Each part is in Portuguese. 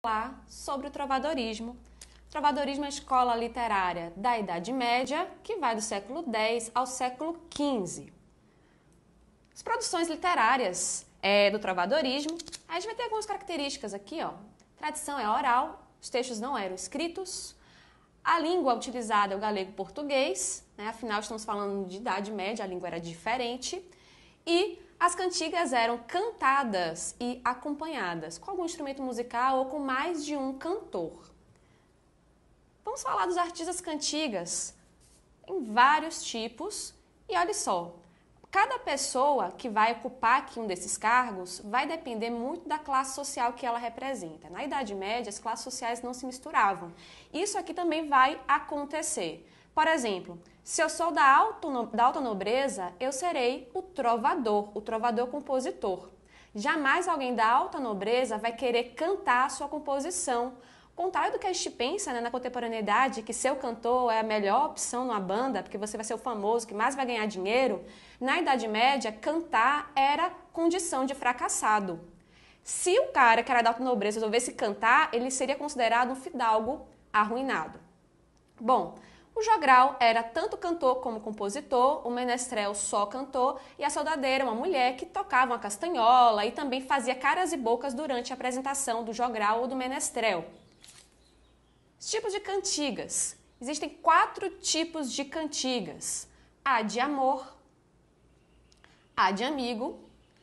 Falar sobre o trovadorismo. O trovadorismo é a escola literária da Idade Média, que vai do século X ao século XV. As produções literárias do trovadorismo, a gente vai ter algumas características aqui, ó. Tradição é oral, os textos não eram escritos, a língua utilizada é o galego-português, né? Afinal estamos falando de Idade Média, a língua era diferente, e as cantigas eram cantadas e acompanhadas com algum instrumento musical ou com mais de um cantor. Vamos falar dos artistas cantigas. Tem vários tipos e olha só, cada pessoa que vai ocupar aqui um desses cargos vai depender muito da classe social que ela representa. Na Idade Média, as classes sociais não se misturavam. Isso aqui também vai acontecer. Por exemplo, se eu sou da alta nobreza, eu serei o trovador compositor. Jamais alguém da alta nobreza vai querer cantar a sua composição. Ao contrário do que a gente pensa, né, na contemporaneidade, que ser o cantor é a melhor opção numa banda, porque você vai ser o famoso que mais vai ganhar dinheiro, na Idade Média, cantar era condição de fracassado. Se o cara que era da alta nobreza resolvesse cantar, ele seria considerado um fidalgo arruinado. Bom, o jogral era tanto cantor como compositor, o menestrel só cantor e a soldadeira, uma mulher que tocava uma castanhola e também fazia caras e bocas durante a apresentação do jogral ou do menestrel. Os tipos de cantigas. Existem 4 tipos de cantigas. A de amor, a de amigo,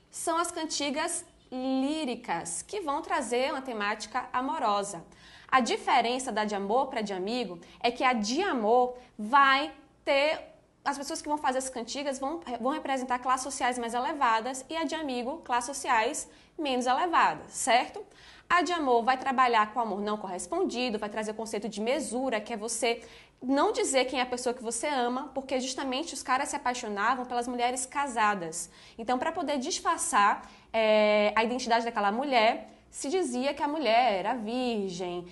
são as cantigas líricas, que vão trazer uma temática amorosa. A diferença da de amor para a de amigo é que a de amor vai ter... As pessoas que vão fazer as cantigas vão representar classes sociais mais elevadas e a de amigo, classes sociais menos elevadas, certo? A de amor vai trabalhar com o amor não correspondido, vai trazer o conceito de mesura, que é você não dizer quem é a pessoa que você ama, porque justamente os caras se apaixonavam pelas mulheres casadas. Então, para poder disfarçar a identidade daquela mulher, se dizia que a mulher era virgem,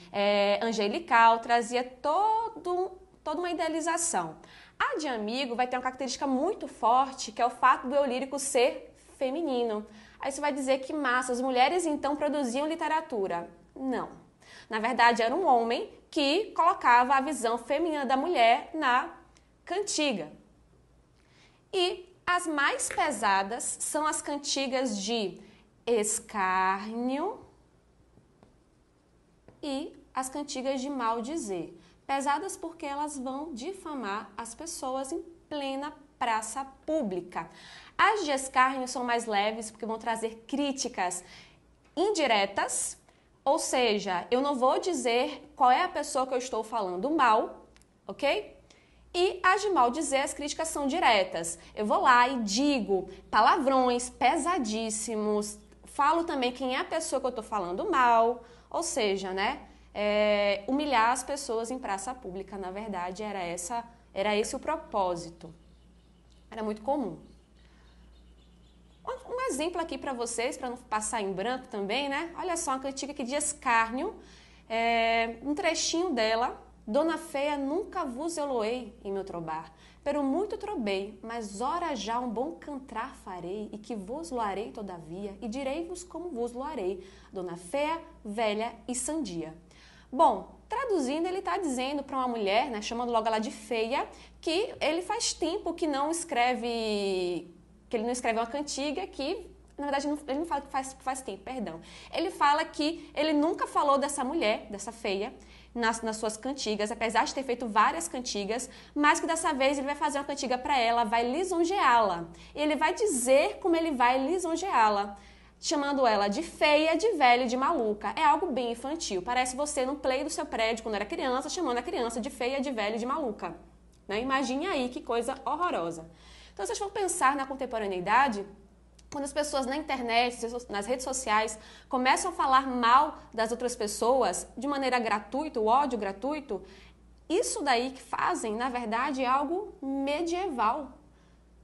angelical, trazia toda uma idealização. A de amigo vai ter uma característica muito forte, que é o fato do eu lírico ser feminino. Aí você vai dizer que massa, as mulheres então produziam literatura. Não. Na verdade, era um homem que colocava a visão feminina da mulher na cantiga. E as mais pesadas são as cantigas de escárnio e as cantigas de maldizer. Pesadas porque elas vão difamar as pessoas em plena praça pública. As de escárnio são mais leves porque vão trazer críticas indiretas, ou seja, eu não vou dizer qual é a pessoa que eu estou falando mal, ok? E as de maldizer, as críticas são diretas. Eu vou lá e digo palavrões pesadíssimos, falo também quem é a pessoa que eu estou falando mal, ou seja, né? Humilhar as pessoas em praça pública, na verdade, era esse o propósito. Era muito comum. Um exemplo aqui para vocês, para não passar em branco também, né? Olha só, uma cantiga aqui de escárnio, um trechinho dela. Dona feia, nunca vos eloei em meu trobar, pero muito trobei, mas ora já um bom cantrar farei, e que vos loarei todavia, e direi-vos como vos loarei, dona feia, velha e sandia. Bom, traduzindo, ele está dizendo para uma mulher, né, chamando logo ela de feia, que ele faz tempo que ele não escreve uma cantiga, que, na verdade, ele não fala que faz tempo, perdão. Ele fala que ele nunca falou dessa mulher, dessa feia, nas suas cantigas, apesar de ter feito várias cantigas, mas que dessa vez ele vai fazer uma cantiga para ela, vai lisonjeá-la. E ele vai dizer como ele vai lisonjeá-la, chamando ela de feia, de velha e de maluca. É algo bem infantil. Parece você no play do seu prédio, quando era criança, chamando a criança de feia, de velha e de maluca. Né? Imagine aí que coisa horrorosa. Então, se vocês for pensar na contemporaneidade, quando as pessoas na internet, nas redes sociais, começam a falar mal das outras pessoas de maneira gratuita, o ódio gratuito, isso daí que fazem, na verdade, é algo medieval.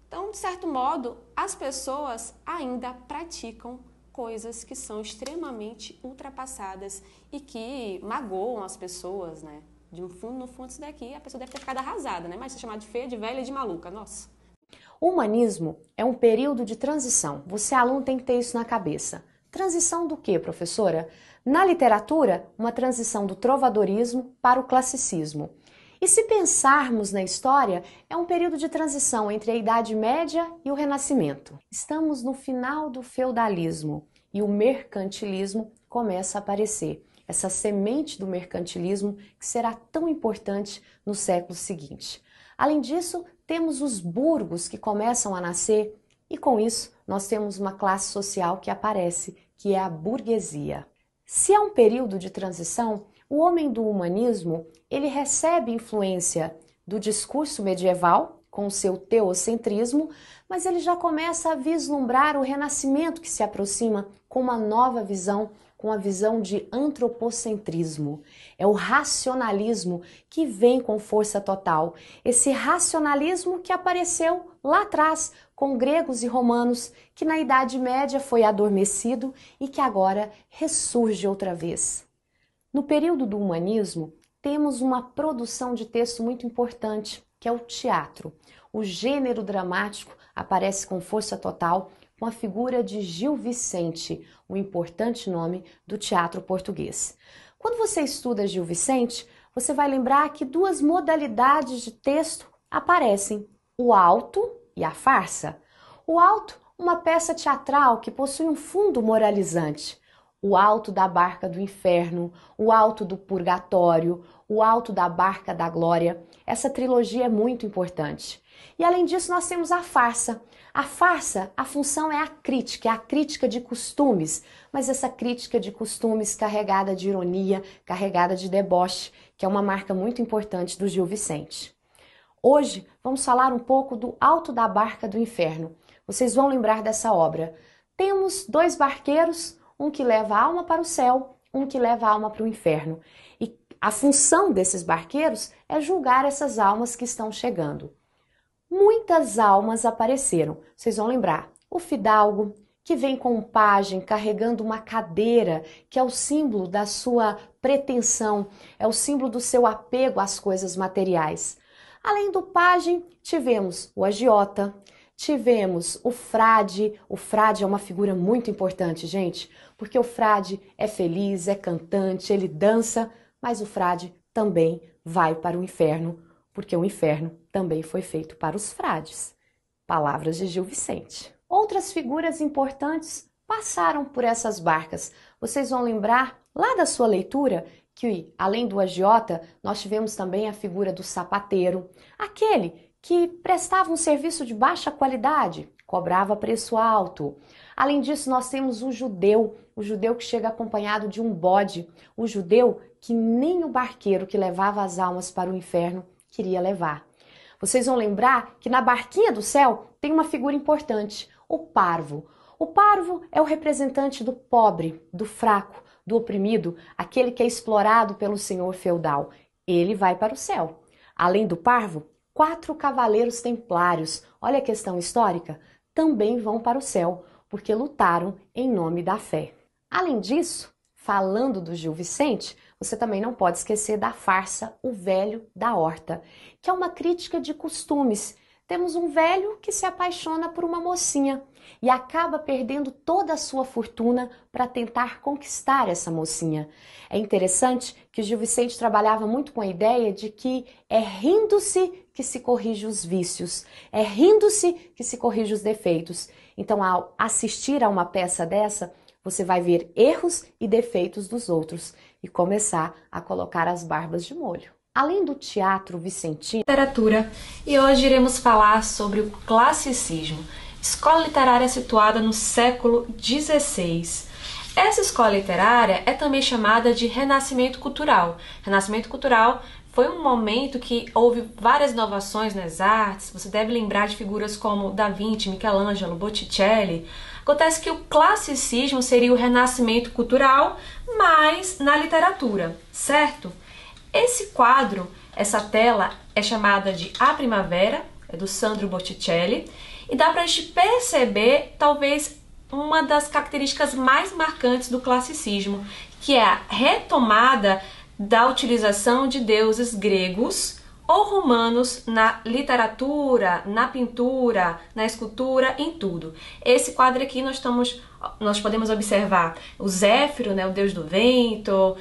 Então, de certo modo, as pessoas ainda praticam coisas que são extremamente ultrapassadas e que magoam as pessoas, né? No fundo, isso daqui, a pessoa deve ter ficado arrasada, né? Mas ser chamada de feia, de velha e de maluca, nossa. O humanismo é um período de transição. Você, aluno, tem que ter isso na cabeça. Transição do quê, professora? Na literatura, uma transição do trovadorismo para o classicismo. E se pensarmos na história, é um período de transição entre a Idade Média e o Renascimento. Estamos no final do feudalismo e o mercantilismo começa a aparecer. Essa semente do mercantilismo que será tão importante no século seguinte. Além disso, temos os burgos que começam a nascer e com isso nós temos uma classe social que aparece, que é a burguesia. Se é um período de transição, o homem do humanismo, ele recebe influência do discurso medieval, com o seu teocentrismo, mas ele já começa a vislumbrar o renascimento que se aproxima com uma nova visão, com a visão de antropocentrismo. É o racionalismo que vem com força total. Esse racionalismo que apareceu lá atrás com gregos e romanos, que na Idade Média foi adormecido e que agora ressurge outra vez. No período do humanismo, temos uma produção de texto muito importante, que é o teatro. O gênero dramático aparece com força total com a figura de Gil Vicente, o importante nome do teatro português. Quando você estuda Gil Vicente, você vai lembrar que duas modalidades de texto aparecem, o auto e a farsa. O auto, uma peça teatral que possui um fundo moralizante. O alto da barca do inferno, o alto do purgatório, o alto da barca da glória. Essa trilogia é muito importante. E além disso, nós temos a farsa. A farsa, a função é a crítica de costumes, mas essa crítica de costumes carregada de ironia, carregada de deboche, que é uma marca muito importante do Gil Vicente. Hoje, vamos falar um pouco do Alto da Barca do Inferno. Vocês vão lembrar dessa obra. Temos dois barqueiros, um que leva a alma para o céu, um que leva a alma para o inferno. E a função desses barqueiros é julgar essas almas que estão chegando. Muitas almas apareceram. Vocês vão lembrar. O fidalgo, que vem com um pajem carregando uma cadeira, que é o símbolo da sua pretensão, é o símbolo do seu apego às coisas materiais. Além do pajem, tivemos o agiota, tivemos o frade. O frade é uma figura muito importante, gente, porque o frade é feliz, é cantante, ele dança, mas o frade também vai para o inferno, porque o inferno também foi feito para os frades. Palavras de Gil Vicente. Outras figuras importantes passaram por essas barcas. Vocês vão lembrar lá da sua leitura que, além do agiota, nós tivemos também a figura do sapateiro, aquele que prestava um serviço de baixa qualidade, cobrava preço alto. Além disso, nós temos o judeu que chega acompanhado de um bode, o judeu que nem o barqueiro que levava as almas para o inferno queria levar. Vocês vão lembrar que na barquinha do céu tem uma figura importante, o parvo. O parvo é o representante do pobre, do fraco, do oprimido, aquele que é explorado pelo senhor feudal. Ele vai para o céu. Além do parvo, 4 cavaleiros templários, olha a questão histórica, também vão para o céu, porque lutaram em nome da fé. Além disso, falando do Gil Vicente, você também não pode esquecer da farsa O Velho da Horta, que é uma crítica de costumes. Temos um velho que se apaixona por uma mocinha e acaba perdendo toda a sua fortuna para tentar conquistar essa mocinha. É interessante que o Gil Vicente trabalhava muito com a ideia de que é rindo-se que se corrige os vícios, é rindo-se que se corrige os defeitos. Então, ao assistir a uma peça dessa, você vai ver erros e defeitos dos outros e começar a colocar as barbas de molho. Além do teatro vicentino, literatura, e hoje iremos falar sobre o classicismo, escola literária situada no século XVI. Essa escola literária é também chamada de Renascimento Cultural. Renascimento Cultural foi um momento que houve várias inovações nas artes. Você deve lembrar de figuras como Da Vinci, Michelangelo, Botticelli. Acontece que o classicismo seria o renascimento cultural, mas na literatura, certo? Esse quadro, essa tela, é chamada de A Primavera, é do Sandro Botticelli, e dá para a gente perceber, talvez, uma das características mais marcantes do classicismo, que é a retomada da utilização de deuses gregos ou romanos na literatura, na pintura, na escultura, em tudo. Esse quadro aqui nós podemos observar o Zéfiro, né, o deus do vento,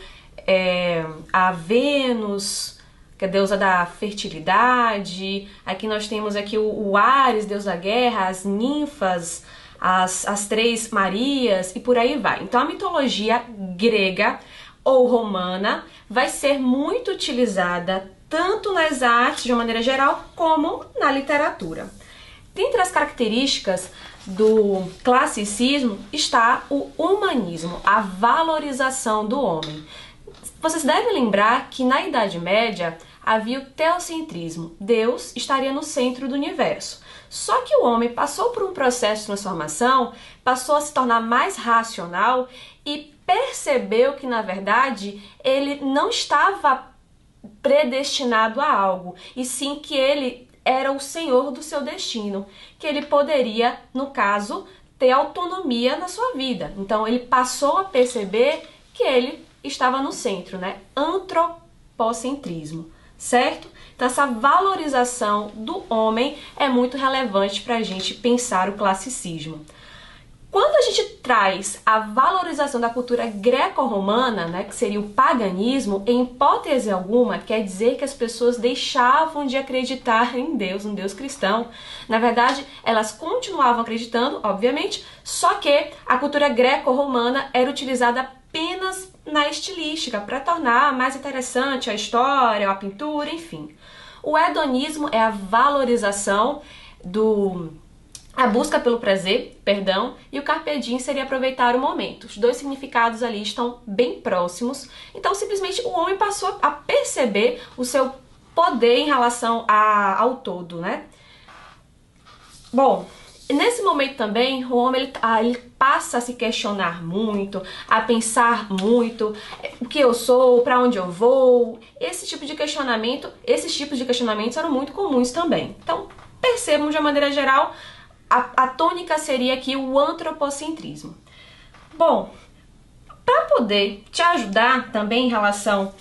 a Vênus, que é a deusa da fertilidade. Aqui nós temos aqui o Ares, deus da guerra, as ninfas, as três Marias e por aí vai. Então a mitologia grega ou romana vai ser muito utilizada tanto nas artes de uma maneira geral como na literatura. Dentre as características do classicismo está o humanismo, a valorização do homem. Vocês devem lembrar que na Idade Média havia o teocentrismo, Deus estaria no centro do universo. Só que o homem passou por um processo de transformação, passou a se tornar mais racional e percebeu que, na verdade, ele não estava predestinado a algo, e sim que ele era o senhor do seu destino, que ele poderia, no caso, ter autonomia na sua vida. Então ele passou a perceber que ele estava no centro, né? Antropocentrismo, certo? Então essa valorização do homem é muito relevante para a gente pensar o classicismo. Quando a gente traz a valorização da cultura greco-romana, né, que seria o paganismo, em hipótese alguma quer dizer que as pessoas deixavam de acreditar em Deus, um Deus cristão. Na verdade, elas continuavam acreditando, obviamente, só que a cultura greco-romana era utilizada apenas na estilística, para tornar mais interessante a história, a pintura, enfim. O hedonismo é a valorização a busca pelo prazer, e o carpe diem seria aproveitar o momento. Os dois significados ali estão bem próximos. Então, simplesmente, o homem passou a perceber o seu poder em relação ao todo, né? Bom, nesse momento também, o homem ele passa a se questionar muito, a pensar muito, o que eu sou, para onde eu vou. Esses tipos de questionamentos eram muito comuns também. Então, percebam de uma maneira geral, a tônica seria aqui o antropocentrismo. Bom, para poder te ajudar também em relação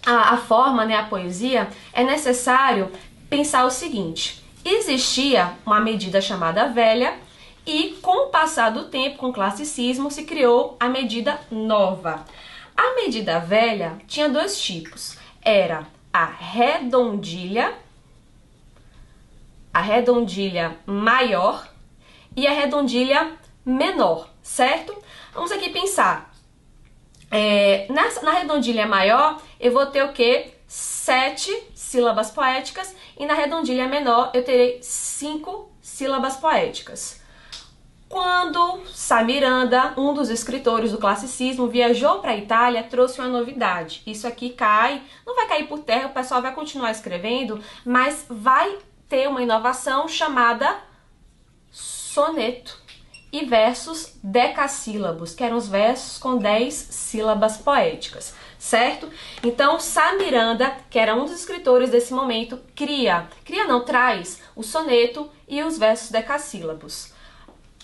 à forma, né, a poesia, é necessário pensar o seguinte: existia uma medida chamada velha e com o passar do tempo, com o classicismo, se criou a medida nova. A medida velha tinha dois tipos, era a redondilha maior e a redondilha menor, certo? Vamos aqui pensar. Na redondilha maior, eu vou ter o quê? 7 sílabas poéticas e na redondilha menor eu terei 5 sílabas poéticas. Quando Sá Miranda, um dos escritores do classicismo, viajou para a Itália, trouxe uma novidade. Isso aqui não vai cair por terra, o pessoal vai continuar escrevendo, mas vai ter uma inovação chamada soneto e versos decassílabos, que eram os versos com 10 sílabas poéticas, certo? Então, Sá Miranda, que era um dos escritores desse momento, traz o soneto e os versos decassílabos.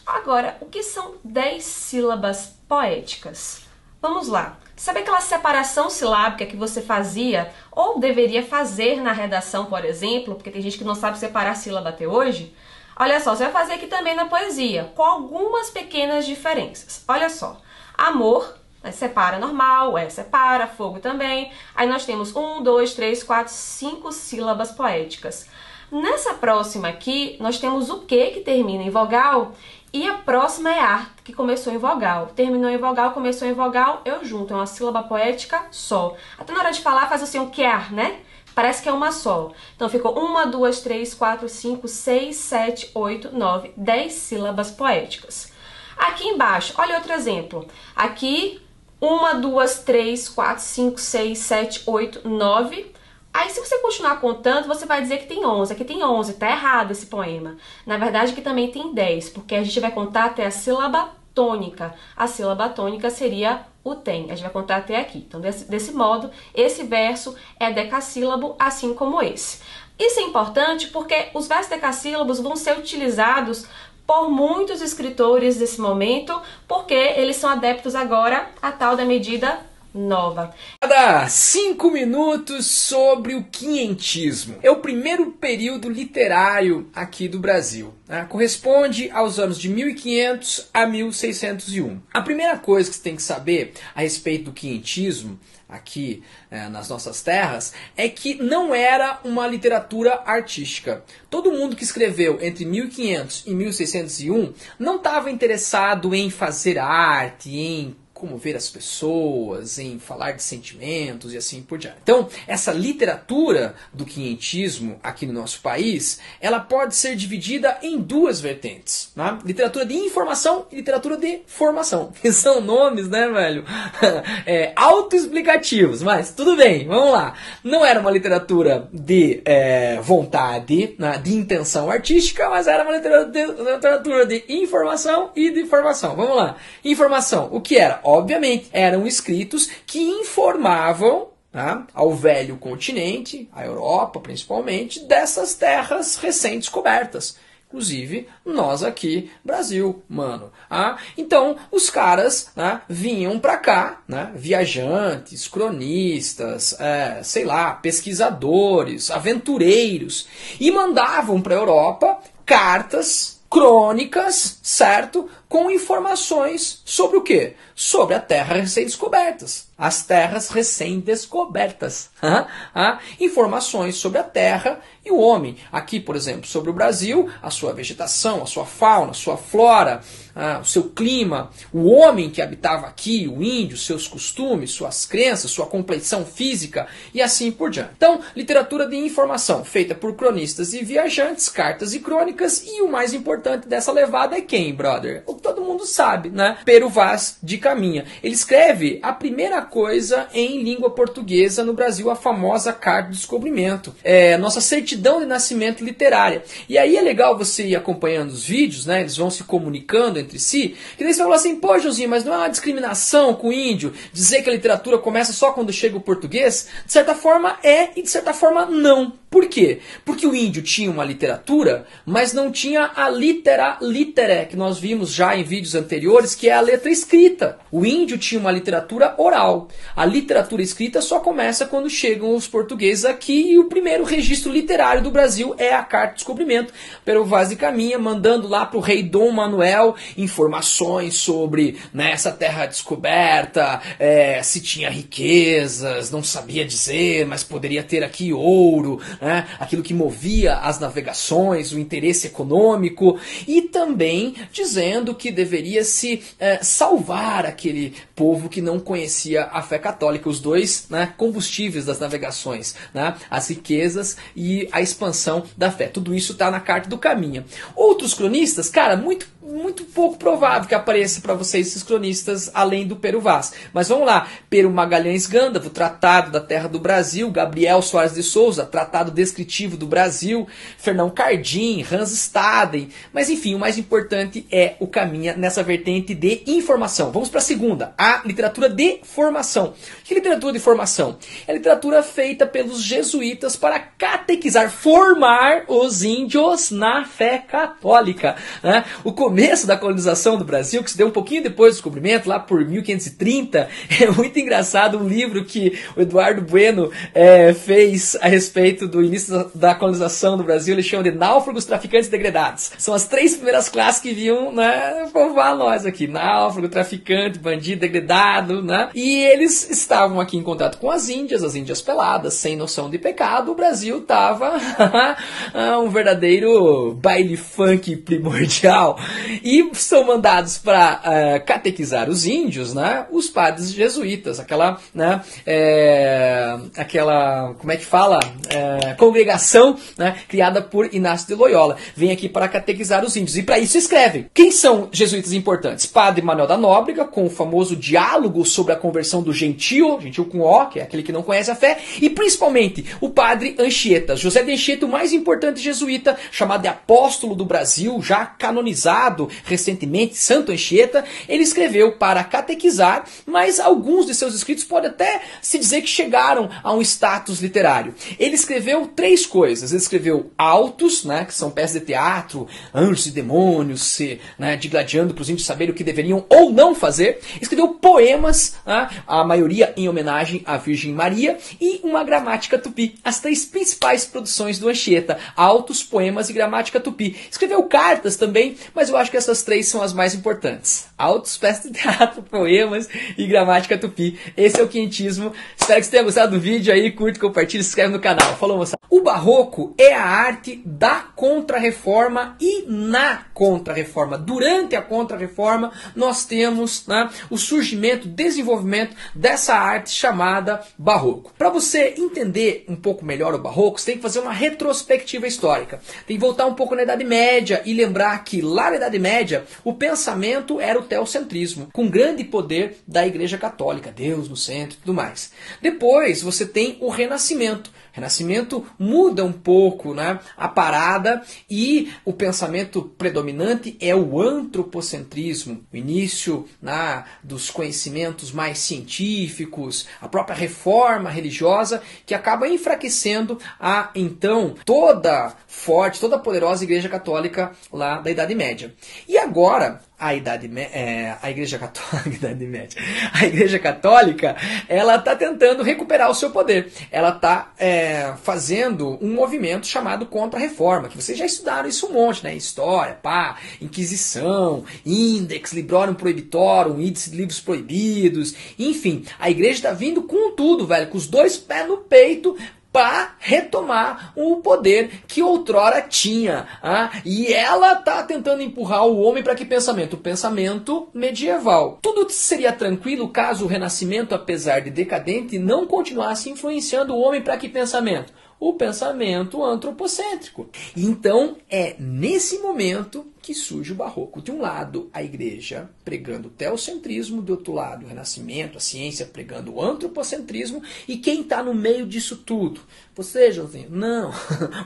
Agora, o que são 10 sílabas poéticas? Vamos lá. Sabe aquela separação silábica que você fazia ou deveria fazer na redação, por exemplo, porque tem gente que não sabe separar sílaba até hoje? Olha só, você vai fazer aqui também na poesia, com algumas pequenas diferenças. Olha só, amor, separa normal, separa, fogo também. Aí nós temos 1, 2, 3, 4, 5 sílabas poéticas. Nessa próxima aqui, nós temos o que termina em vogal. E a próxima é ar, que começou em vogal. Terminou em vogal, começou em vogal, eu junto. É uma sílaba poética só. Até na hora de falar faz assim um quer, né? Parece que é uma só. Então ficou 1, 2, 3, 4, 5, 6, 7, 8, 9, 10 sílabas poéticas. Aqui embaixo, olha outro exemplo. Aqui, 1, 2, 3, 4, 5, 6, 7, 8, 9... Aí, se você continuar contando, você vai dizer que tem 11. Aqui tem 11, tá errado esse poema. Na verdade, aqui também tem 10, porque a gente vai contar até a sílaba tônica. A sílaba tônica seria o tem. A gente vai contar até aqui. Então, desse modo, esse verso é decassílabo, assim como esse. Isso é importante porque os versos decassílabos vão ser utilizados por muitos escritores desse momento, porque eles são adeptos agora à tal da medida nova. Cada 5 minutos sobre o quinhentismo. É o primeiro período literário aqui do Brasil, né? Corresponde aos anos de 1500 a 1601. A primeira coisa que você tem que saber a respeito do quinhentismo aqui nas nossas terras é que não era uma literatura artística. Todo mundo que escreveu entre 1500 e 1601 não estava interessado em fazer arte, em comover as pessoas, em falar de sentimentos e assim por diante. Então, essa literatura do quinhentismo aqui no nosso país, ela pode ser dividida em duas vertentes, né? Literatura de informação e literatura de formação. Que são nomes, né, velho? Autoexplicativos, mas tudo bem, vamos lá. Não era uma literatura de vontade, né, de intenção artística, mas era uma literatura de informação e de formação. Vamos lá. Informação, o que era? Obviamente, eram escritos que informavam, tá, ao velho continente, a Europa principalmente, dessas terras recém-descobertas. Inclusive, nós aqui, Brasil, mano. Então, os caras, né, vinham pra cá, né, viajantes, cronistas, sei lá, pesquisadores, aventureiros, e mandavam pra Europa cartas, crônicas, certo? Com informações sobre o quê? Sobre a terra recém-descobertas. As terras recém-descobertas. Informações sobre a terra e o homem. Aqui, por exemplo, sobre o Brasil, a sua vegetação, a sua fauna, a sua flora, o seu clima, o homem que habitava aqui, o índio, seus costumes, suas crenças, sua complexão física e assim por diante. Então, literatura de informação, feita por cronistas e viajantes, cartas e crônicas, e o mais importante dessa levada é quem, brother? O que todo mundo sabe, né? Pero Vaz de Caminha. Ele escreve a primeira coisa em língua portuguesa no Brasil, a famosa Carta do Descobrimento. Nossa certidão de nascimento literária. E aí é legal você ir acompanhando os vídeos, né? Eles vão se comunicando entre si. E daí você vai falar assim, pô, Josinho, mas não é uma discriminação com o índio dizer que a literatura começa só quando chega o português? De certa forma é e de certa forma não. Por quê? Porque o índio tinha uma literatura, mas não tinha a litere, que nós vimos já em vídeos anteriores, que é a letra escrita. O índio tinha uma literatura oral. A literatura escrita só começa quando chegam os portugueses aqui, e o primeiro registro literário do Brasil é a Carta do Descobrimento, Pero Vaz de Caminha, mandando lá para o rei Dom Manuel informações sobre, né, essa terra descoberta, se tinha riquezas, não sabia dizer, mas poderia ter aqui ouro, né, aquilo que movia as navegações, o interesse econômico, e também dizendo que deveria se salvar aquele povo que não conhecia a fé católica, os dois, né, combustíveis das navegações, né, as riquezas e a expansão da fé. Tudo isso está na Carta do Caminha. Outros cronistas, cara, muito pouco provável que apareça para vocês esses cronistas além do Pero Vaz. Mas vamos lá. Pero Magalhães Gândavo, Tratado da Terra do Brasil. Gabriel Soares de Souza, Tratado Descritivo do Brasil. Fernão Cardim, Hans Staden. Mas enfim, o mais importante é o Caminha nessa vertente de informação. Vamos para a segunda, a literatura de formação. Que literatura de formação? É literatura feita pelos jesuítas para catequizar, formar os índios na fé católica, né? O começo da colonização do Brasil, que se deu um pouquinho depois do descobrimento, lá por 1530, é muito engraçado um livro que o Eduardo Bueno fez a respeito do início da colonização do Brasil. Ele chama de Náufragos, Traficantes e Degredados. São as 3 primeiras classes que vinham, né, povoar nós aqui. Náufrago, traficante, bandido, degredado, né? E eles estavam aqui em contato com as índias peladas, sem noção de pecado. O Brasil estava um verdadeiro baile funk primordial. E são mandados para catequizar os índios, né, os padres jesuítas, aquela, né, como é que fala? Congregação, né, criada por Inácio de Loyola. Vem aqui para catequizar os índios. E para isso escrevem. Quem são jesuítas importantes? Padre Manuel da Nóbrega, com o famoso diálogo sobre a conversão do gentio com O, que é aquele que não conhece a fé, e principalmente o padre Anchieta. José de Anchieta, o mais importante jesuíta, chamado de apóstolo do Brasil, já canonizado recentemente, Santo Anchieta. Ele escreveu para catequizar, mas alguns de seus escritos pode até se dizer que chegaram chegaram a um status literário. Ele escreveu 3 coisas. Ele escreveu autos, né, que são peças de teatro, anjos e demônios se, né, digladiando para os índios saberem o que deveriam ou não fazer. Escreveu poemas, né, a maioria em homenagem à Virgem Maria, e uma gramática tupi. As 3 principais produções do Anchieta: autos, poemas e gramática tupi. Escreveu cartas também, mas eu acho que essas 3 são as mais importantes. Autos, peças de teatro, poemas e gramática tupi. Esse é o quinhentismo. Espero que você tenha gostado do vídeo aí. Curte, compartilha, se inscreve no canal. Falou, moçada. O barroco é a arte da Contra-Reforma, e na Contra-Reforma, durante a Contra-Reforma, nós temos, né, o surgimento, desenvolvimento dessa arte chamada barroco. Para você entender um pouco melhor o barroco, você tem que fazer uma retrospectiva histórica. Tem que voltar um pouco na Idade Média e lembrar que lá na Idade Média o pensamento era o teocentrismo, com grande poder da Igreja Católica, Deus no centro e tudo mais. Depois você tem o Renascimento. O Renascimento muda um pouco, né, a parada, e o pensamento predominante é o antropocentrismo, o início, né, dos conhecimentos mais científicos, a própria reforma religiosa, que acaba enfraquecendo a então toda forte, toda poderosa Igreja Católica lá da Idade Média. E agora a Igreja Católica, ela está tentando recuperar o seu poder. Ela está fazendo um movimento chamado Contra-Reforma, que vocês já estudaram isso um monte, né? História, pá, Inquisição, Index, Librorum Prohibitorum, Índice de Livros Proibidos, enfim, a igreja está vindo com tudo, velho, com os 2 pés no peito, para retomar o poder que outrora tinha. E ela está tentando empurrar o homem para que pensamento? O pensamento medieval. Tudo seria tranquilo caso o Renascimento, apesar de decadente, não continuasse influenciando o homem para que pensamento? O pensamento antropocêntrico. Então é nesse momento que surge o barroco. De um lado, a igreja pregando o teocentrismo, do outro lado, o Renascimento, a ciência pregando o antropocentrismo, e quem está no meio disso tudo? Você, Joãozinho? Não,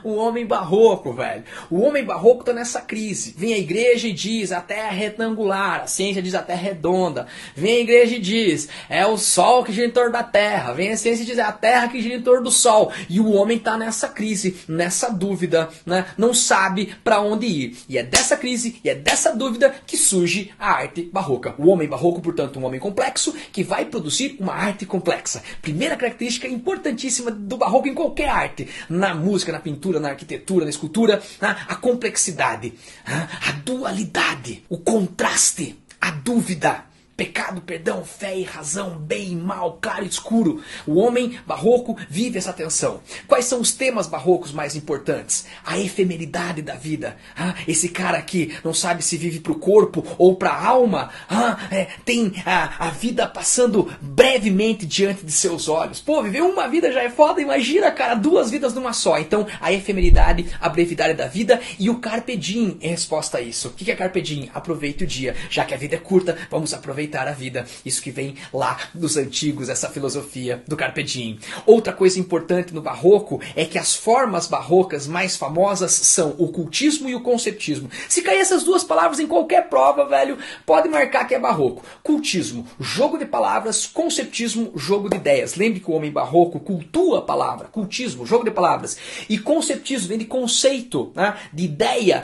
o homem barroco, velho. O homem barroco está nessa crise. Vem a igreja e diz, a terra é retangular, a ciência diz, a terra é redonda. Vem a igreja e diz, é o sol que gira em torno da terra. Vem a ciência e diz, é a terra que gira em torno do sol. E o homem está nessa crise, nessa dúvida, né? Não sabe para onde ir. E é dessa crise, e é dessa dúvida que surge a arte barroca. O homem barroco, portanto, um homem complexo que vai produzir uma arte complexa. Primeira característica importantíssima do barroco em qualquer arte. Na música, na pintura, na arquitetura, na escultura, a complexidade, a dualidade, o contraste, a dúvida. Pecado, perdão, fé e razão, bem e mal, claro e escuro. O homem barroco vive essa tensão. Quais são os temas barrocos mais importantes? A efemeridade da vida. Esse cara aqui não sabe se vive para o corpo ou para a alma. Tem a vida passando brevemente diante de seus olhos. Pô, viver uma vida já é foda, imagina, cara, 2 vidas numa só. Então, a efemeridade, a brevidade da vida e o carpe diem em resposta a isso. O que é carpe diem? Aproveite o dia. Já que a vida é curta, vamos aproveitar a vida. Isso que vem lá dos antigos, essa filosofia do carpe diem. Outra coisa importante no barroco é que as formas barrocas mais famosas são o cultismo e o conceptismo. Se cair essas 2 palavras em qualquer prova, velho, pode marcar que é barroco. Cultismo, jogo de palavras. Conceptismo, jogo de ideias. Lembre que o homem barroco cultua a palavra. Cultismo, jogo de palavras. E conceptismo vem de conceito, né? De ideia.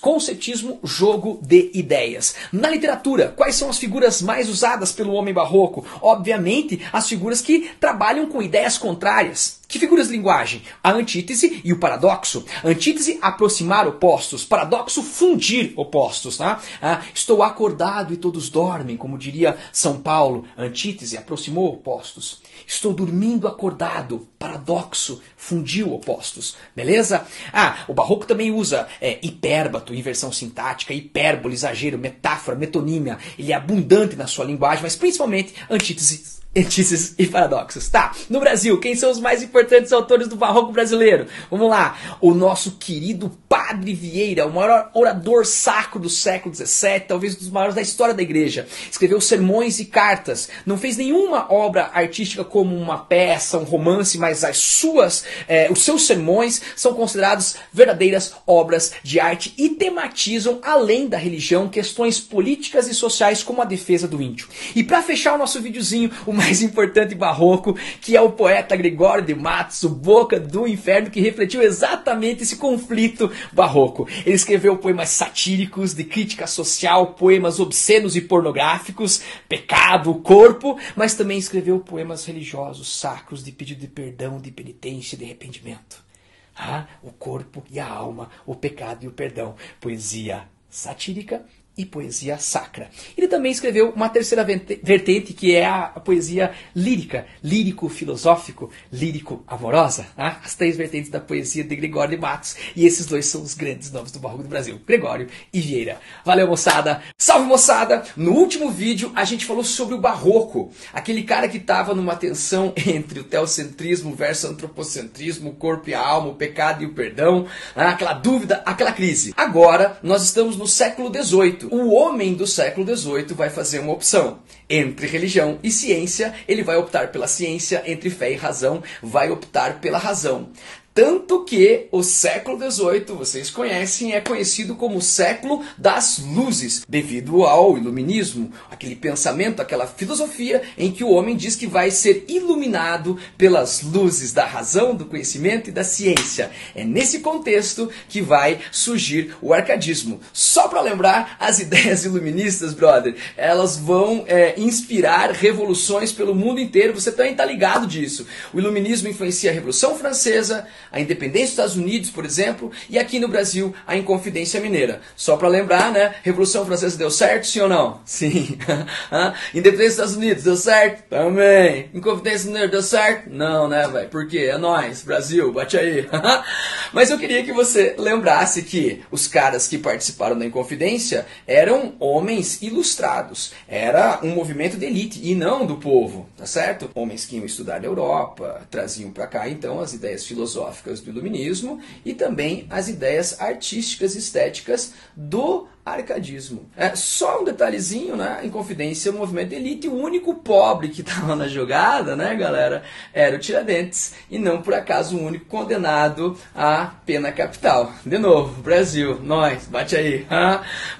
Conceptismo, jogo de ideias. Na literatura, quais são as figuras mais usadas pelo homem barroco? Obviamente, as figuras que trabalham com ideias contrárias. Que figuras de linguagem? A antítese e o paradoxo. Antítese, aproximar opostos. Paradoxo, fundir opostos. Tá? Estou acordado e todos dormem, como diria São Paulo. Antítese, aproximou opostos. Estou dormindo acordado. Paradoxo, fundiu opostos. Beleza? O barroco também usa hipérbato, inversão sintática, hipérbole, exagero, metáfora, metonímia. Ele é abundante na sua linguagem, mas principalmente antíteses e paradoxos. Tá, no Brasil, quem são os mais importantes importantes autores do barroco brasileiro. Vamos lá. O nosso querido Padre Vieira, o maior orador sacro do século XVII, talvez um dos maiores da história da igreja. Escreveu sermões e cartas. Não fez nenhuma obra artística como uma peça, um romance, mas os seus sermões são considerados verdadeiras obras de arte e tematizam, além da religião, questões políticas e sociais como a defesa do índio. E para fechar o nosso videozinho, o mais importante barroco, que é o poeta Gregório de Matos, o Boca do Inferno, que refletiu exatamente esse conflito barroco. Ele escreveu poemas satíricos, de crítica social, poemas obscenos e pornográficos, pecado, o corpo, mas também escreveu poemas religiosos, sacros, de pedido de perdão, de penitência, de arrependimento. O corpo e a alma, o pecado e o perdão. Poesia satírica e poesia sacra. Ele também escreveu uma terceira vertente, que é a poesia lírica, lírico-filosófico, lírico-amorosa. As 3 vertentes da poesia de Gregório de Matos. E esses 2 são os grandes nomes do barroco do Brasil, Gregório e Vieira. Valeu, moçada! Salve, moçada! No último vídeo, a gente falou sobre o barroco. Aquele cara que estava numa tensão entre o teocentrismo versus antropocentrismo, o corpo e a alma, o pecado e o perdão, aquela dúvida, aquela crise. Agora, nós estamos no século XVIII. O homem do século XVIII vai fazer uma opção entre religião e ciência. Ele vai optar pela ciência, entre fé e razão, vai optar pela razão. Tanto que o século XVIII, vocês conhecem, é conhecido como o século das luzes, devido ao iluminismo, aquele pensamento, aquela filosofia em que o homem diz que vai ser iluminado pelas luzes da razão, do conhecimento e da ciência. É nesse contexto que vai surgir o arcadismo. Só para lembrar, as ideias iluministas, brother, elas vão inspirar revoluções pelo mundo inteiro. Você também está ligado disso. O iluminismo influencia a Revolução Francesa, a independência dos Estados Unidos, por exemplo, e aqui no Brasil, a Inconfidência Mineira. Só para lembrar, né? Revolução Francesa deu certo, sim ou não? Sim. Independência dos Estados Unidos deu certo? Também. Inconfidência Mineira deu certo? Não, né, velho? Por quê? É nóis, Brasil, bate aí. Mas eu queria que você lembrasse que os caras que participaram da Inconfidência eram homens ilustrados. Era um movimento de elite e não do povo, tá certo? Homens que iam estudar na Europa, traziam para cá, então, as ideias filosóficas do iluminismo e também as ideias artísticas e estéticas do arcadismo. Só um detalhezinho, né? Inconfidência, o movimento de elite, o único pobre que estava na jogada, né, galera, era o Tiradentes, e não por acaso o único condenado à pena capital. De novo, Brasil, nós, bate aí.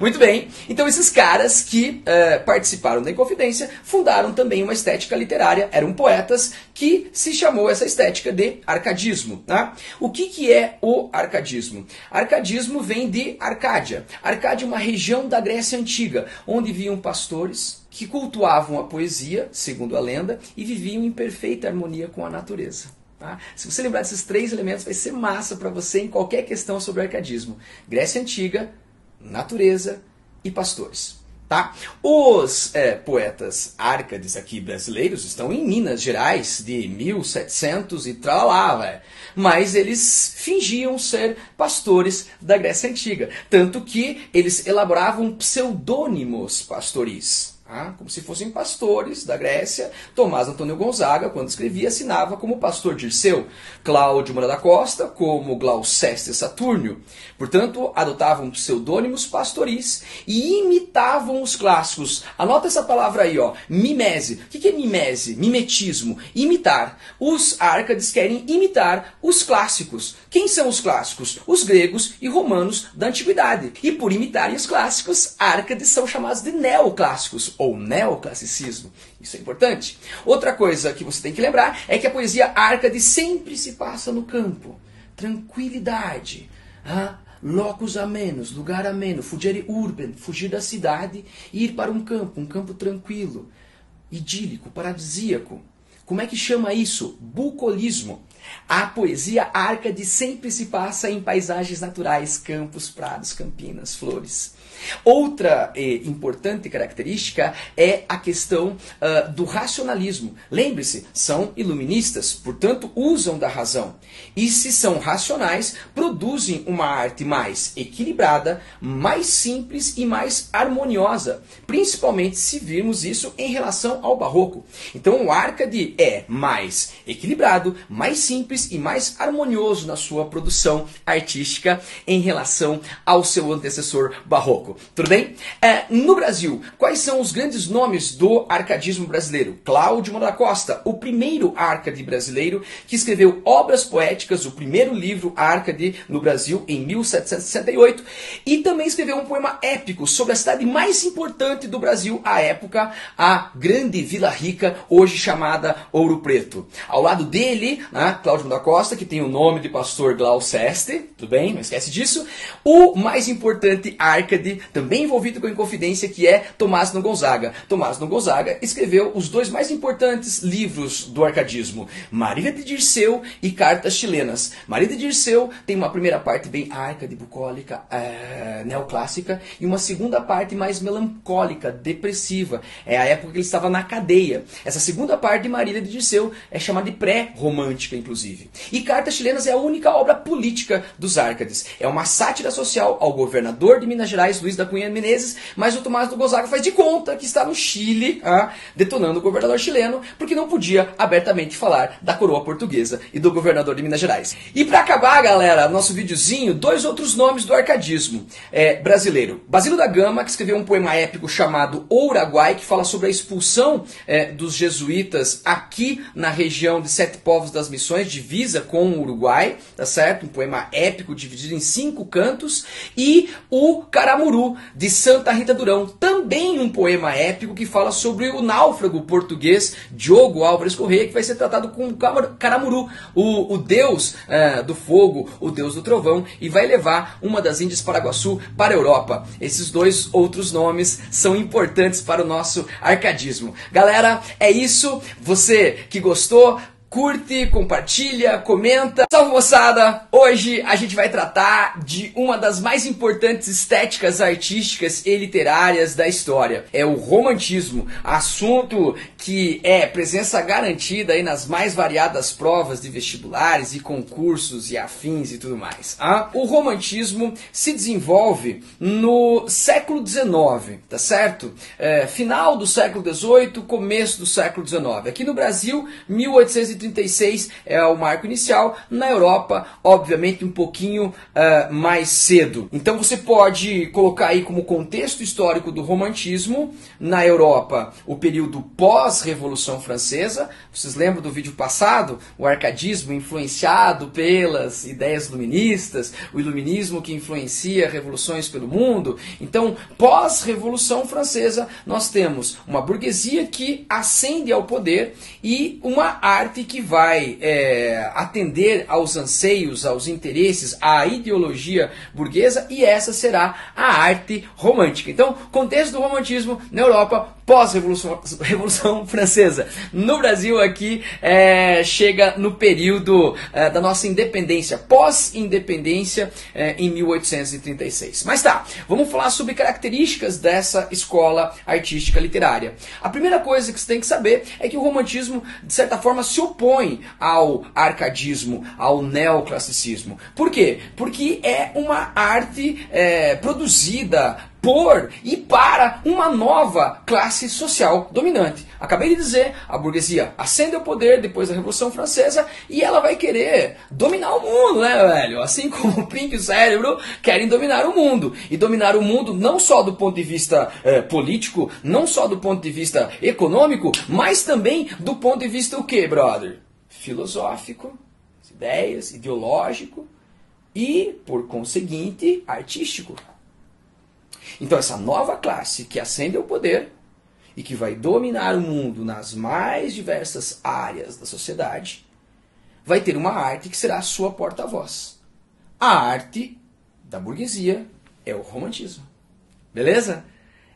Muito bem, então esses caras que participaram da Inconfidência fundaram também uma estética literária, eram poetas, que se chamou essa estética de arcadismo. O que é o arcadismo? Arcadismo vem de Arcádia. Arcádia é uma região da Grécia Antiga, onde viviam pastores que cultuavam a poesia, segundo a lenda, e viviam em perfeita harmonia com a natureza. Se você lembrar desses 3 elementos, vai ser massa para você em qualquer questão sobre arcadismo. Grécia Antiga, natureza e pastores. Os poetas árcades aqui brasileiros estão em Minas Gerais de 1700 e tralá, velho. Mas eles fingiam ser pastores da Grécia Antiga. Tanto que eles elaboravam pseudônimos pastoris. Como se fossem pastores da Grécia. Tomás Antônio Gonzaga, quando escrevia, assinava como pastor Dirceu. Cláudio Moura da Costa, como Glauceste Saturnio. Portanto, adotavam pseudônimos pastoris e imitavam os clássicos. Anota essa palavra aí, ó, mimese. O que é mimese? Mimetismo. Imitar. Os árcades querem imitar os clássicos. Quem são os clássicos? Os gregos e romanos da antiguidade. E por imitarem os clássicos, árcades são chamados de neoclássicos, ou neoclassicismo. Isso é importante. Outra coisa que você tem que lembrar é que a poesia árcade sempre se passa no campo. Tranquilidade. Locus amenus, lugar ameno, fugere urbem, fugir da cidade e ir para um campo tranquilo, idílico, paradisíaco. Como é que chama isso? Bucolismo. A poesia árcade sempre se passa em paisagens naturais, campos, prados, campinas, flores. Outra importante característica é a questão do racionalismo. Lembre-se, são iluministas, portanto usam da razão. E se são racionais, produzem uma arte mais equilibrada, mais simples e mais harmoniosa. Principalmente se virmos isso em relação ao barroco. Então o árcade é mais equilibrado, mais simples simples e mais harmonioso na sua produção artística em relação ao seu antecessor barroco. Tudo bem? No Brasil, quais são os grandes nomes do arcadismo brasileiro? Cláudio Mano da Costa, o primeiro árcade brasileiro, que escreveu Obras Poéticas, o primeiro livro árcade no Brasil, em 1768, e também escreveu um poema épico sobre a cidade mais importante do Brasil à época, a grande Vila Rica, hoje chamada Ouro Preto. Ao lado dele, Cláudio Mano da Costa, que tem o nome de pastor Glauceste, tudo bem, não esquece disso, o mais importante árcade, também envolvido com a Inconfidência, que é Tomás no Gonzaga. Tomás no Gonzaga escreveu os dois mais importantes livros do arcadismo, Marília de Dirceu e Cartas Chilenas. Marília de Dirceu tem uma primeira parte bem árcade, bucólica, neoclássica, e uma segunda parte mais melancólica, depressiva. É a época que ele estava na cadeia. Essa segunda parte de Marília de Dirceu é chamada de pré-romântica, inclusive. E Cartas Chilenas é a única obra política dos árcades. É uma sátira social ao governador de Minas Gerais, Luiz da Cunha Menezes, mas o Tomás do Gonzaga faz de conta que está no Chile, detonando o governador chileno, porque não podia abertamente falar da coroa portuguesa e do governador de Minas Gerais. E para acabar, galera, nosso videozinho, dois outros nomes do arcadismo brasileiro. Basílio da Gama, que escreveu um poema épico chamado O Uruguai, que fala sobre a expulsão dos jesuítas aqui na região de Sete Povos das Missões, divisa com o Uruguai, tá certo? Um poema épico dividido em 5 cantos. E o Caramuru, de Santa Rita Durão, também um poema épico que fala sobre o náufrago português Diogo Álvares Corrêa, que vai ser tratado como Caramuru, o deus do fogo, o deus do trovão, e vai levar uma das Índias Paraguaçu para a Europa. Esses dois outros nomes são importantes para o nosso arcadismo. Galera, é isso. Você que gostou, curte, compartilha, comenta. Salve, moçada! Hoje a gente vai tratar de uma das mais importantes estéticas artísticas e literárias da história. É o romantismo, assunto que é presença garantida aí nas mais variadas provas de vestibulares e concursos e afins e tudo mais. O romantismo se desenvolve no século XIX, tá certo? Final do século XVIII, começo do século XIX. Aqui no Brasil, 1836 é o marco inicial. Na Europa, obviamente, um pouquinho mais cedo. Então você pode colocar aí como contexto histórico do romantismo, na Europa, o período pós-Revolução Francesa. Vocês lembram do vídeo passado? O arcadismo influenciado pelas ideias luministas, o iluminismo que influencia revoluções pelo mundo. Então, pós-Revolução Francesa, nós temos uma burguesia que ascende ao poder e uma arte que vai atender aos anseios, aos interesses, à ideologia burguesa, e essa será a arte romântica. Então, contexto do romantismo na Europa, pós-Revolução Francesa. No Brasil aqui, chega no período da nossa independência, pós-independência, em 1836. Mas tá, vamos falar sobre características dessa escola artística literária. A primeira coisa que você tem que saber é que o romantismo, de certa forma, se opõe ao arcadismo, ao neoclassicismo. Por quê? Porque é uma arte produzida por e para uma nova classe social dominante. Acabei de dizer, a burguesia ascende ao poder depois da Revolução Francesa e ela vai querer dominar o mundo, né, velho? Assim como o Pink e o Cérebro querem dominar o mundo. E dominar o mundo não só do ponto de vista político, não só do ponto de vista econômico, mas também do ponto de vista o quê, brother? Filosófico, ideias, ideológico e, por conseguinte, artístico. Então essa nova classe que ascende ao poder e que vai dominar o mundo nas mais diversas áreas da sociedade, vai ter uma arte que será a sua porta-voz. A arte da burguesia é o romantismo. Beleza?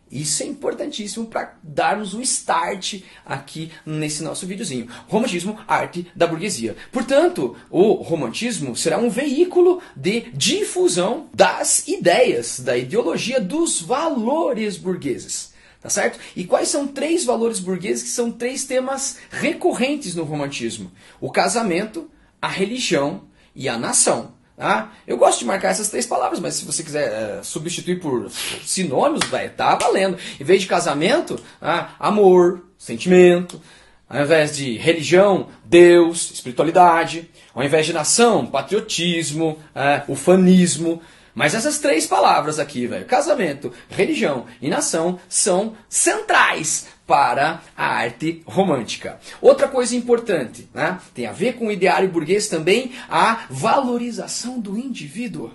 Isso é importantíssimo para darmos um start aqui nesse nosso videozinho. Romantismo, arte da burguesia. Portanto, o romantismo será um veículo de difusão das ideias, da ideologia, dos valores burgueses. Tá certo? E quais são 3 valores burgueses que são 3 temas recorrentes no romantismo? O casamento, a religião e a nação. Eu gosto de marcar essas 3 palavras, mas se você quiser substituir por sinônimos, vai estar valendo. Em vez de casamento, amor, sentimento. Ao invés de religião, Deus, espiritualidade. Ao invés de nação, patriotismo, ufanismo. Mas essas três palavras aqui, velho, casamento, religião e nação, são centrais para a arte romântica. Outra coisa importante, né, tem a ver com o ideário burguês também, a valorização do indivíduo.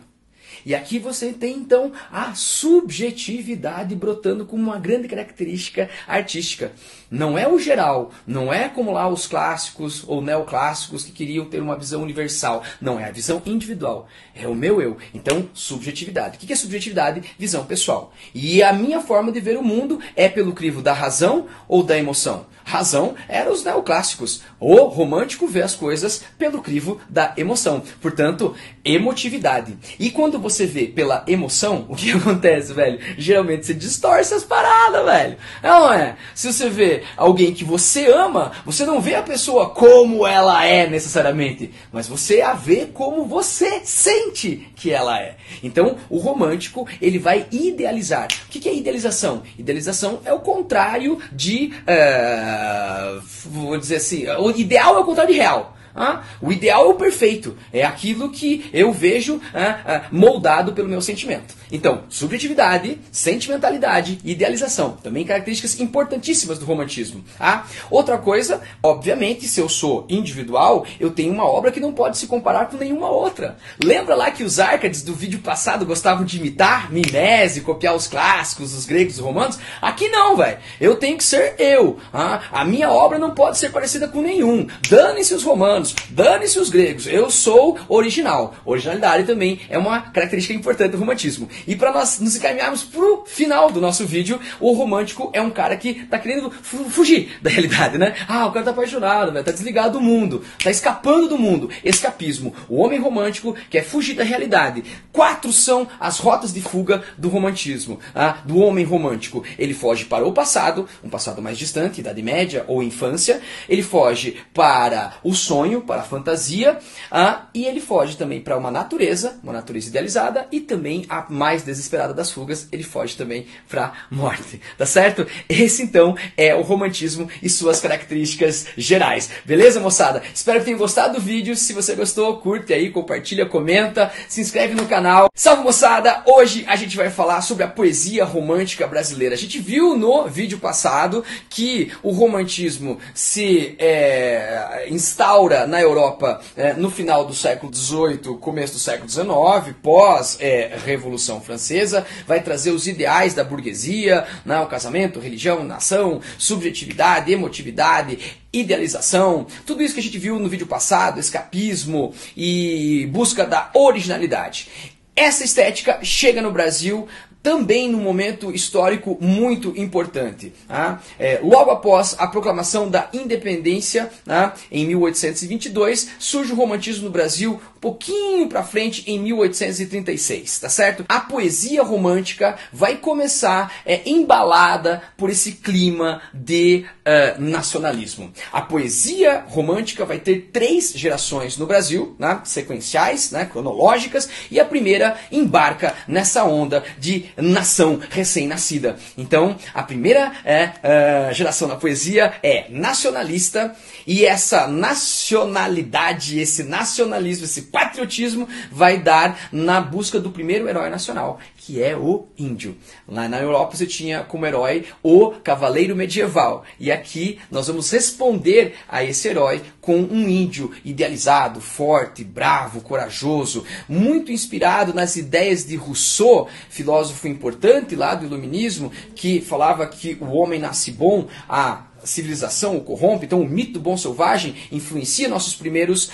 E aqui você tem, então, a subjetividade brotando como uma grande característica artística. Não é o geral, não é como lá os clássicos ou neoclássicos que queriam ter uma visão universal. Não, é a visão individual. É o meu eu. Então, subjetividade. O que é subjetividade? Visão pessoal. E a minha forma de ver o mundo é pelo crivo da razão ou da emoção? Razão eram os neoclássicos. O romântico vê as coisas pelo crivo da emoção. Portanto, emotividade. E quando você vê pela emoção, o que acontece, velho? Geralmente você distorce as paradas, velho. Não é? Se você vê alguém que você ama, você não vê a pessoa como ela é necessariamente, mas você a vê como você sente que ela é. Então, o romântico, ele vai idealizar. O que é idealização? Idealização é o contrário de... vou dizer assim, o ideal é o contrário de real. O ideal é o perfeito, é aquilo que eu vejo moldado pelo meu sentimento. Então, subjetividade, sentimentalidade e idealização, também características importantíssimas do romantismo. Outra coisa, obviamente, se eu sou individual, eu tenho uma obra que não pode se comparar com nenhuma outra. Lembra lá que os Árcades do vídeo passado gostavam de imitar Mimese, copiar os clássicos, os gregos, os romanos? Aqui não, velho. Eu tenho que ser eu. A minha obra não pode ser parecida com nenhum. Dane-se os romanos, dane-se os gregos. Eu sou original. Originalidade também é uma característica importante do romantismo. E para nós nos encaminharmos pro final do nosso vídeo, o romântico é um cara que tá querendo fugir da realidade, né? O cara tá apaixonado, né? Tá desligado do mundo, tá escapando do mundo. Escapismo. O homem romântico quer fugir da realidade. 4 são as rotas de fuga do romantismo, do homem romântico. Ele foge para o passado, um passado mais distante, Idade Média ou infância. Ele foge para o sonho, para a fantasia, e ele foge também para uma natureza idealizada, e também a mais desesperada das fugas, ele foge também para a morte, tá certo? Esse então é o romantismo e suas características gerais, beleza, moçada? Espero que tenham gostado do vídeo. Se você gostou, curte aí, compartilha, comenta, se inscreve no canal. Salve, moçada! Hoje a gente vai falar sobre a poesia romântica brasileira. A gente viu no vídeo passado que o romantismo se instaura na Europa no final do século XVIII, começo do século XIX, pós Revolução Francesa, vai trazer os ideais da burguesia, o casamento, religião, nação, subjetividade, emotividade, idealização, tudo isso que a gente viu no vídeo passado, escapismo e busca da originalidade. Essa estética chega no Brasil também num momento histórico muito importante. Logo após a proclamação da independência, em 1822, surge o romantismo no Brasil um pouquinho para frente, em 1836, tá certo? A poesia romântica vai começar embalada por esse clima de nacionalismo. A poesia romântica vai ter 3 gerações no Brasil, sequenciais, cronológicas, e a primeira embarca nessa onda de nação recém-nascida. Então, a primeira geração da poesia é nacionalista, e essa nacionalidade, esse nacionalismo, esse patriotismo vai dar na busca do primeiro herói nacional, que é o índio. Lá na Europa você tinha como herói o cavaleiro medieval, e aqui nós vamos responder a esse herói com um índio idealizado, forte, bravo, corajoso, muito inspirado nas ideias de Rousseau, filósofo importante lá do iluminismo, que falava que o homem nasce bom, a civilização o corrompe. Então o mito do bom selvagem influencia nossos primeiros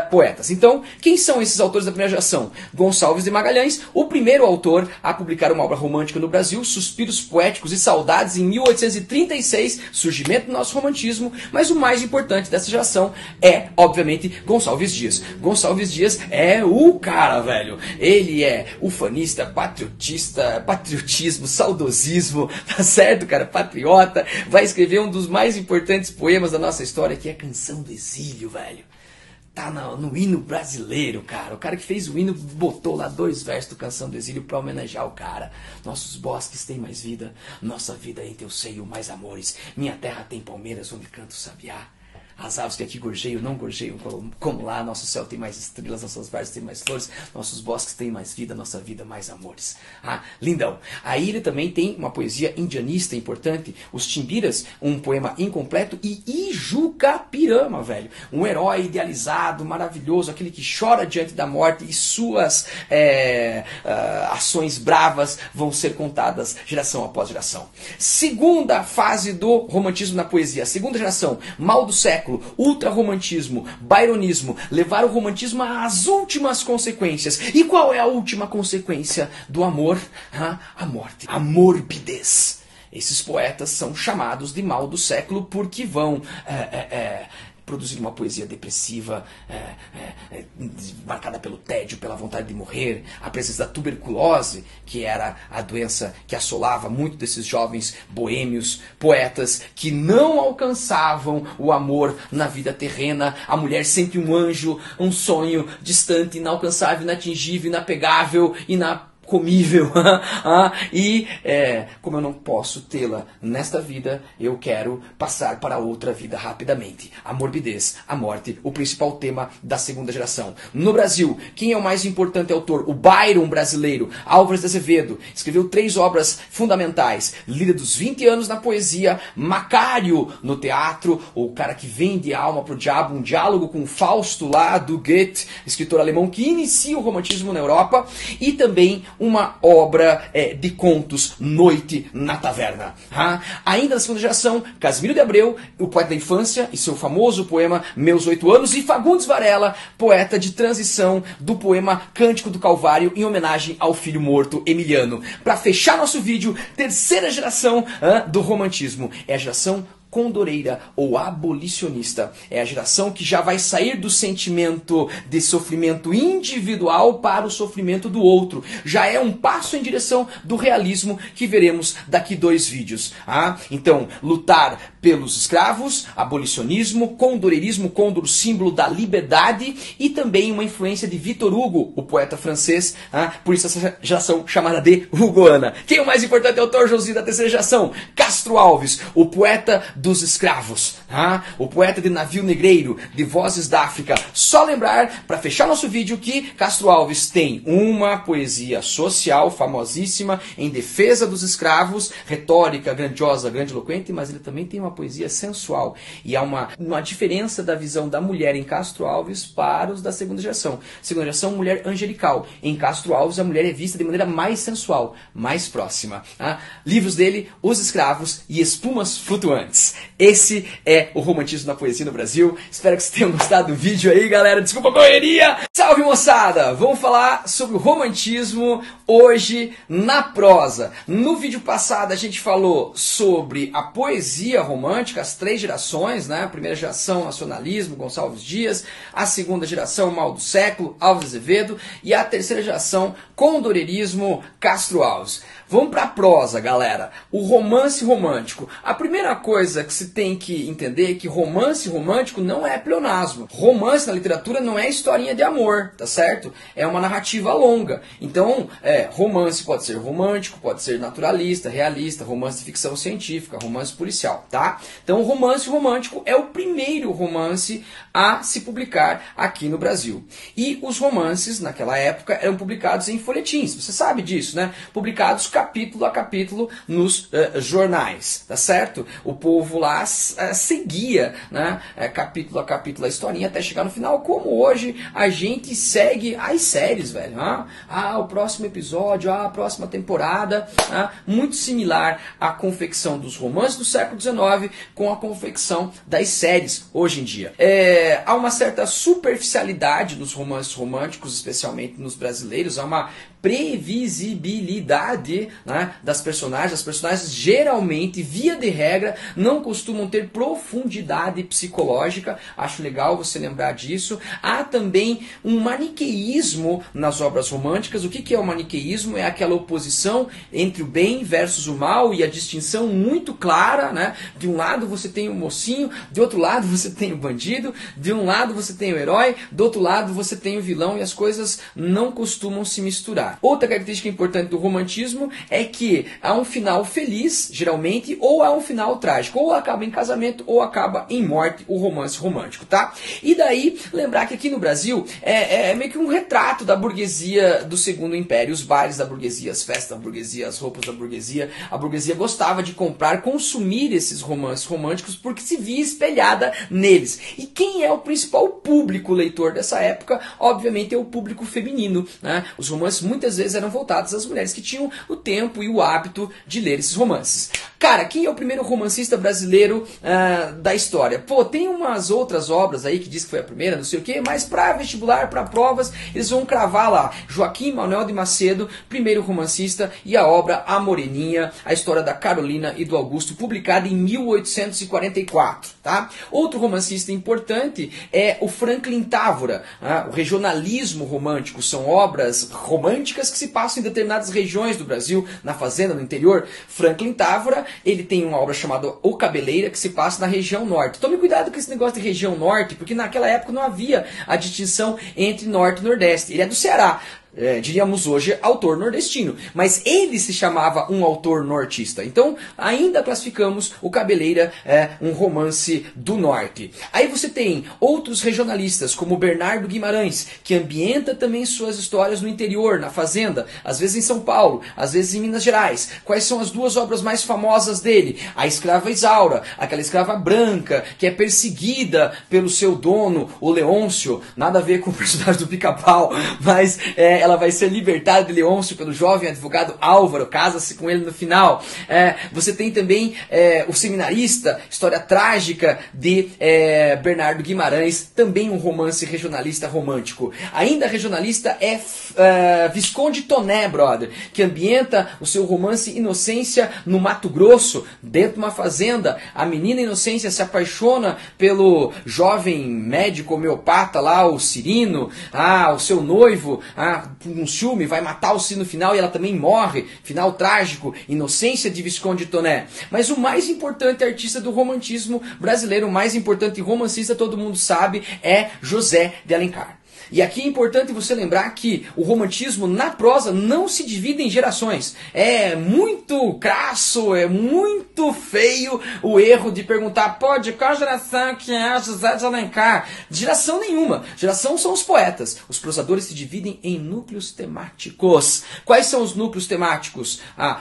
poetas. Então, quem são esses autores da primeira geração? Gonçalves de Magalhães, o primeiro autor a publicar uma obra romântica no Brasil, Suspiros Poéticos e Saudades, em 1836, surgimento do nosso romantismo. Mas o mais importante dessa geração é, obviamente, Gonçalves Dias. Gonçalves Dias é o cara, velho. Ele é ufanista, patriotismo, saudosismo, tá certo, cara? Patriota. Vai escrever um dos mais importantes poemas da nossa história, que é a Canção do Exílio, velho. tá no hino brasileiro, cara. O cara que fez o hino botou lá 2 versos do Canção do Exílio pra homenagear o cara. Nossos bosques têm mais vida, nossa vida em teu seio mais amores. Minha terra tem palmeiras onde canta o sabiá. As aves que aqui gorjeiam, não gorjeiam como lá. Nosso céu tem mais estrelas, nossas várzeas têm mais flores. Nossos bosques têm mais vida, nossa vida mais amores. Ah, lindão. Aí ele também tem uma poesia indianista importante. Os Timbiras, um poema incompleto. E Ijucapirama, velho. Um herói idealizado, maravilhoso. Aquele que chora diante da morte e suas ações bravas vão ser contadas geração após geração. Segunda fase do romantismo na poesia. Segunda geração, mal do século. Ultrarromantismo, byronismo, levar o romantismo às últimas consequências. E qual é a última consequência do amor? A morte, a morbidez. Esses poetas são chamados de mal do século porque vão produzir uma poesia depressiva, marcada pelo tédio, pela vontade de morrer, a presença da tuberculose, que era a doença que assolava muito desses jovens boêmios, poetas que não alcançavam o amor na vida terrena, a mulher sempre um anjo, um sonho distante, inalcançável, inatingível, inapegável, comível. E como eu não posso tê-la nesta vida, eu quero passar para outra vida rapidamente. A morbidez, a morte, o principal tema da segunda geração. No Brasil, quem é o mais importante autor? O Byron brasileiro, Álvares de Azevedo, escreveu 3 obras fundamentais. Líder dos 20 anos na poesia, Macário no teatro, o cara que vende a alma pro diabo, um diálogo com Fausto lá do Goethe, escritor alemão que inicia o romantismo na Europa, e também uma obra de contos, Noite na Taverna. Ainda na segunda geração, Casimiro de Abreu, o poeta da infância, e seu famoso poema Meus 8 Anos, e Fagundes Varela, poeta de transição do poema Cântico do Calvário, em homenagem ao filho morto Emiliano. Para fechar nosso vídeo, terceira geração do romantismo. É a geração condoreira ou abolicionista. É a geração que já vai sair do sentimento de sofrimento individual para o sofrimento do outro. Já é um passo em direção do realismo que veremos daqui 2 vídeos. Então, lutar pelos escravos, abolicionismo, condoreirismo, côndor, símbolo da liberdade, e também uma influência de Victor Hugo, o poeta francês, por isso essa geração chamada de Hugoana. Quem é o mais importante autor, Josi, da terceira geração? Castro Alves, o poeta dos escravos, o poeta de Navio Negreiro, de Vozes da África. Só lembrar, para fechar nosso vídeo, que Castro Alves tem uma poesia social famosíssima em defesa dos escravos, retórica grandiosa, grandiloquente, mas ele também tem uma poesia sensual. E há uma diferença da visão da mulher em Castro Alves para os da segunda geração. Segunda geração, mulher angelical. Em Castro Alves, a mulher é vista de maneira mais sensual, mais próxima. Livros dele, Os Escravos e Espumas Flutuantes. Esse é o romantismo na poesia no Brasil. Espero que vocês tenham gostado do vídeo aí, galera. Desculpa a correria! Salve, moçada! Vamos falar sobre o romantismo hoje na prosa. No vídeo passado a gente falou sobre a poesia romântica, as 3 gerações, né? A primeira geração, nacionalismo, Gonçalves Dias. A segunda geração, mal do século, Álvares de Azevedo. E a terceira geração, condoreirismo, Castro Alves. Vamos para a prosa, galera. O romance romântico. A primeira coisa que se tem que entender é que romance romântico não é pleonasmo. Romance na literatura não é historinha de amor, tá certo? É uma narrativa longa. Então, romance pode ser romântico, pode ser naturalista, realista, romance de ficção científica, romance policial, tá? Então, o romance romântico é o primeiro romance a se publicar aqui no Brasil. E os romances, naquela época, eram publicados em folhetins. Você sabe disso, né? Publicados capítulo a capítulo nos jornais, tá certo? O povo lá seguia, né, capítulo a capítulo a historinha até chegar no final, como hoje a gente segue as séries, velho. O próximo episódio, a próxima temporada, muito similar à confecção dos romances do século XIX com a confecção das séries hoje em dia. Há uma certa superficialidade nos romances românticos, especialmente nos brasileiros, há uma previsibilidade, né, das personagens. As personagens geralmente, via de regra, não costumam ter profundidade psicológica. Acho legal você lembrar disso. Há também um maniqueísmo nas obras românticas. O que é o maniqueísmo? É aquela oposição entre o bem versus o mal e a distinção muito clara, né? De um lado você tem o mocinho, de outro lado você tem o bandido, de um lado você tem o herói, do outro lado você tem o vilão, e as coisas não costumam se misturar. Outra característica importante do romantismo é que há um final feliz, geralmente, ou há um final trágico, ou acaba em casamento, ou acaba em morte, o romance romântico, tá? E daí, lembrar que aqui no Brasil é meio que um retrato da burguesia do Segundo Império, os bailes da burguesia, as festas da burguesia, as roupas da burguesia. A burguesia gostava de comprar, consumir esses romances românticos porque se via espelhada neles. E quem é o principal público leitor dessa época? Obviamente é o público feminino, né? Os romances muitas vezes eram voltados às mulheres que tinham o tempo e o hábito de ler esses romances. Cara, quem é o primeiro romancista brasileiro da história? Pô, tem umas outras obras aí que diz que foi a primeira, não sei o quê, mas para vestibular, para provas, eles vão cravar lá. Joaquim Manuel de Macedo, primeiro romancista, e a obra A Moreninha, a história da Carolina e do Augusto, publicada em 1844, tá? Outro romancista importante é o Franklin Távora. O regionalismo romântico são obras românticas que se passam em determinadas regiões do Brasil, na fazenda, no interior. Franklin Távora, ele tem uma obra chamada O Cabeleira, que se passa na região norte. Tome cuidado com esse negócio de região norte, porque naquela época não havia a distinção entre norte e nordeste. Ele é do Ceará. Diríamos hoje autor nordestino, mas ele se chamava um autor nortista. Então ainda classificamos o Cabeleira um romance do norte. Aí você tem outros regionalistas como Bernardo Guimarães, que ambienta também suas histórias no interior, na fazenda, às vezes em São Paulo, às vezes em Minas Gerais. Quais são as duas obras mais famosas dele? A Escrava Isaura, aquela escrava branca que é perseguida pelo seu dono, o Leôncio. Nada a ver com o personagem do Pica-Pau, mas ela vai ser libertada de Leôncio pelo jovem advogado Álvaro, casa-se com ele no final. Você tem também o Seminarista, história trágica de Bernardo Guimarães, também um romance regionalista romântico. Ainda regionalista é Visconde Toné, brother, que ambienta o seu romance Inocência no Mato Grosso, dentro de uma fazenda. A menina Inocência se apaixona pelo jovem médico homeopata lá, o Cirino, o seu noivo, um ciúme, vai matar o Cirino no final e ela também morre. Final trágico, Inocência de Visconde Toné. Mas o mais importante artista do romantismo brasileiro, o mais importante romancista, todo mundo sabe, é José de Alencar. E aqui é importante você lembrar que o romantismo na prosa não se divide em gerações. É muito crasso, é muito feio o erro de perguntar, de qual geração que é José de Alencar? Geração nenhuma. Geração são os poetas. Os prosadores se dividem em núcleos temáticos. Quais são os núcleos temáticos?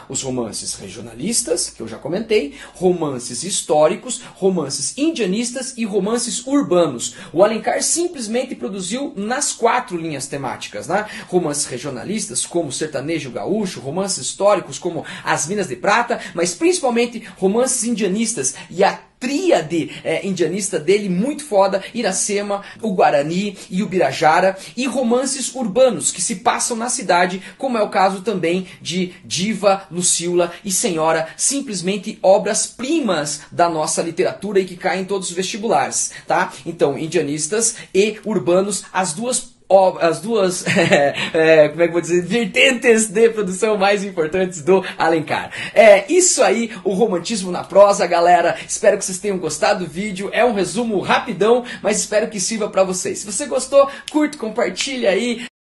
Os romances regionalistas, que eu já comentei, romances históricos, romances indianistas e romances urbanos. O Alencar simplesmente produziu nas 4 linhas temáticas, né? Romances regionalistas, como Sertanejo Gaúcho, romances históricos, como As Minas de Prata, mas principalmente romances indianistas, e a tríade indianista dele, muito foda, Iracema, o Guarani e o Birajara, e romances urbanos que se passam na cidade, como é o caso também de Diva, Lucila e Senhora, simplesmente obras-primas da nossa literatura e que caem em todos os vestibulares, tá? Então, indianistas e urbanos, as duas como é que eu vou dizer, vertentes de produção mais importantes do Alencar. Isso aí, o romantismo na prosa, galera. Espero que vocês tenham gostado do vídeo. É um resumo rapidão, mas espero que sirva pra vocês. Se você gostou, curte, compartilha aí,